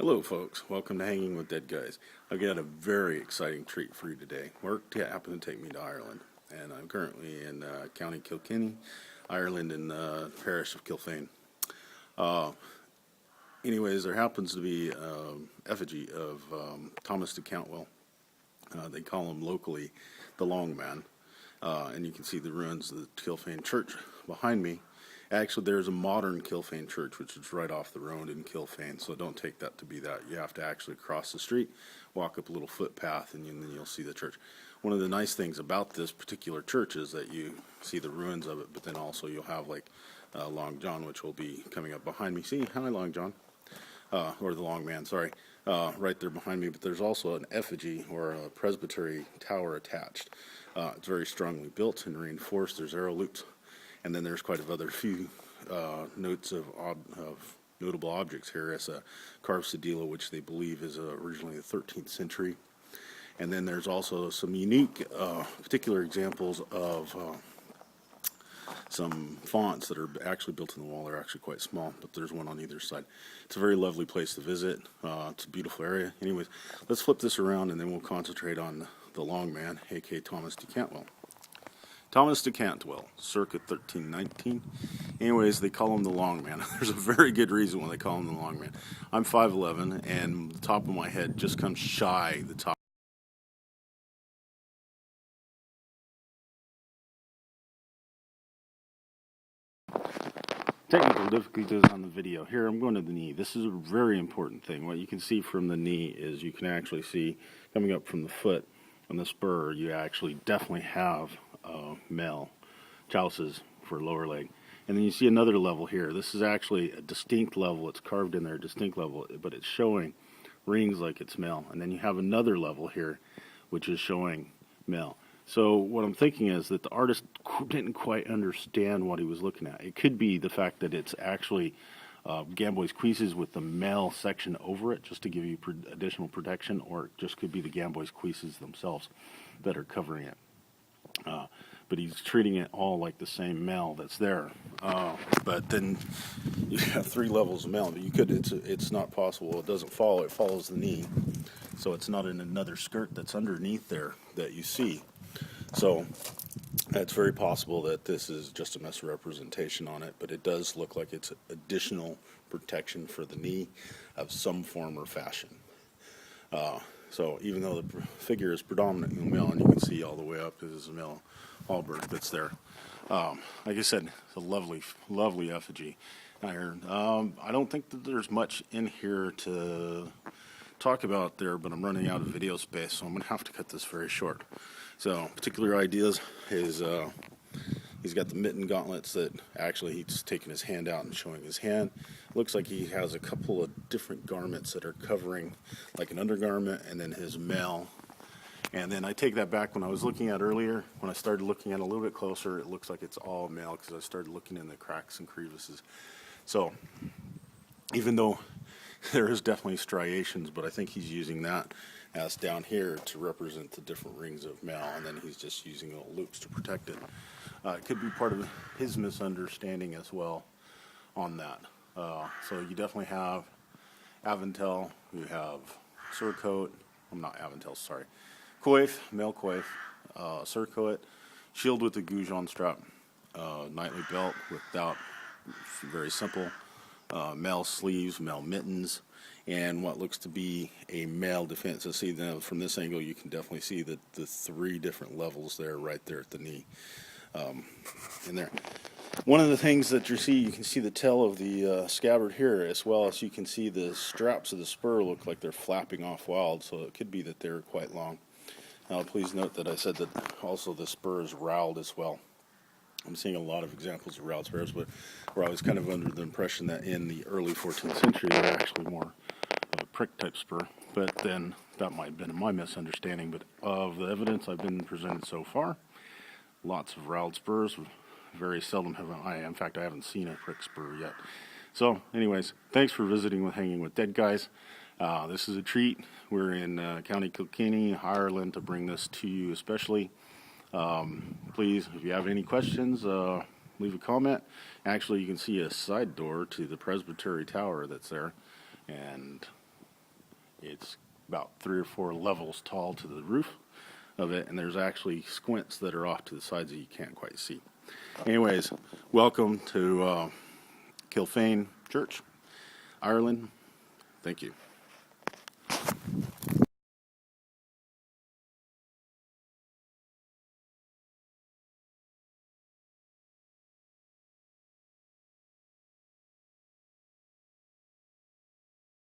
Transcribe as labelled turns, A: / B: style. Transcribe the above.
A: Hello folks, welcome to Hanging with Dead Guys. I've got a very exciting treat for you today. Work happened to take me to Ireland, and I'm currently in County Kilkenny, Ireland, in the parish of Kilfane. Anyways, there happens to be effigy of Thomas de Cantwell. They call him locally the Long Man, and you can see the ruins of the Kilfane Church behind me. Actually, there's a modern Kilfane church, which is right off the road in Kilfane, so don't take that to be that. You have to actually cross the street, walk up a little footpath, and then you'll see the church. One of the nice things about this particular church is that you see the ruins of it, but then also you'll have like Long John, which will be coming up behind me. See, hi Long John, or the Long Man, sorry, right there behind me. But there's also an effigy or a presbytery tower attached. It's very strongly built and reinforced. There's arrow loops. And then there's quite a few notes of notable objects here as a carved cedilla, which they believe is originally the 13th century. And then there's also some unique particular examples of some fonts that are actually built in the wall. They're actually quite small, but there's one on either side. It's a very lovely place to visit. It's a beautiful area. Anyways, let's flip this around and then we'll concentrate on the Long Man, aka Thomas de Cantwell. Thomas de Cantwell, circa 1319. Anyways, they call him the Long Man. There's a very good reason why they call him the Long Man. I'm 5'11", and the top of my head just comes shy the top. Technical difficulties on the video. Here, I'm going to the knee. This is a very important thing. What you can see from the knee is you can actually see coming up from the foot on the spur, you actually definitely have male chalices for lower leg. And then you see another level here. This is actually a distinct level. It's carved in there, a distinct level, but it's showing rings like it's male. And then you have another level here, which is showing male. So what I'm thinking is that the artist didn't quite understand what he was looking at. It could be the fact that it's actually Gamboy's cuisses with the male section over it, just to give you additional protection, or it just could be the Gamboy's cuisses themselves that are covering it. But he's treating it all like the same male that's there. But then you have three levels of male. But you could, it's not possible. It doesn't follow. It follows the knee. So it's not in another skirt that's underneath there that you see. So it's very possible that this is just a misrepresentation on it. But it does look like it's additional protection for the knee of some form or fashion. So even though the figure is predominantly male, and you can see all the way up, this is a male halberd that's there. Like I said, it's a lovely, lovely effigy. I don't think that there's much in here to talk about there, but I'm running out of video space, so I'm going to have to cut this very short. So particular ideas is he's got the mitten gauntlets that actually he's taking his hand out and showing his hand. Looks like he has a couple of different garments that are covering like an undergarment and then his mail. And then I take that back. When I was looking at earlier, when I started looking at it a little bit closer, it looks like it's all male because I started looking in the cracks and crevices. So even though there is definitely striations, but I think he's using that as down here to represent the different rings of male, and then he's just using little loops to protect it. It could be part of his misunderstanding as well on that. So you definitely have Aventel, you have surcoat, I'm not Aventel, sorry, coif, male coif, surcoat, shield with the goujon strap, knightly belt without, very simple, male sleeves, male mittens, and what looks to be a male defense. So see, now from this angle you can definitely see the three different levels there, right there at the knee. In there. One of the things that you can see the tail of the scabbard here, as well as you can see the straps of the spur look like they're flapping off wild, so it could be that they're quite long. Now please note that I said that also the spur is roweled as well. I'm seeing a lot of examples of roweled spurs, but where I was kind of under the impression that in the early 14th century they're actually more of a prick type spur, but then that might have been my misunderstanding. But of the evidence I've been presented so far, lots of roweled spurs. Very seldom in fact, I haven't seen a prick spur yet. So anyways, thanks for visiting with Hanging with Dead Guys. This is a treat. We're in County Kilkenny, Ireland, to bring this to you especially. Please, if you have any questions, leave a comment. Actually, you can see a side door to the presbytery tower that's there. And It's about 3 or 4 levels tall to the roof of it, and there's actually squints that are off to the sides that you can't quite see. Anyways, welcome to Kilfane Church, Ireland. Thank you.